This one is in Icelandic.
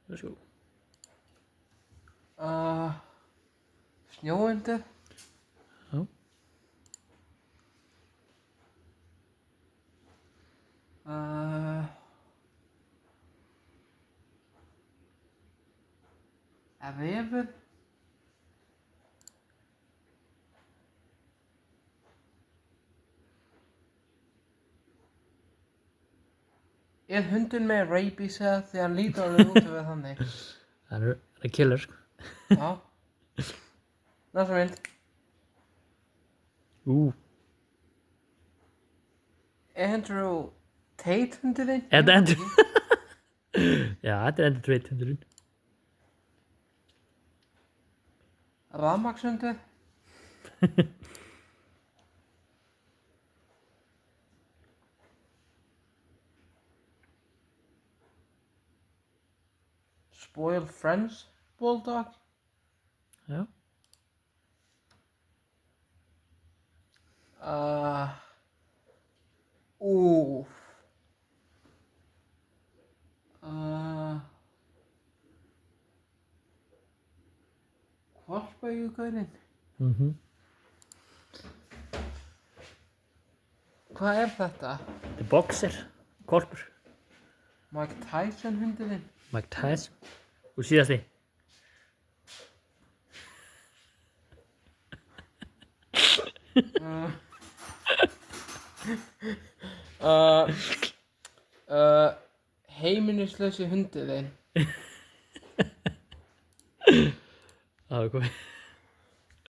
Varsågod. Snjóhundur. Ja. Refur. Hundurinn með rabies eða því hann lítur alveg út við þannig? Han är killer sko. Já. Næsta mynd. Andrew Tate hundurinn? Er det Andrew? Ja, det är Andrew Tate hundurinn. Rafmagnshundur. Spoiled French Bulldog. Ja. Hvolpaugaurinn. Hvað er þetta? Þetta er boxer, hvolpur. Mike Tyson hundurinn. Mike Tyson. Og síðasti. Heimilislausi hundurinn. Það var komið.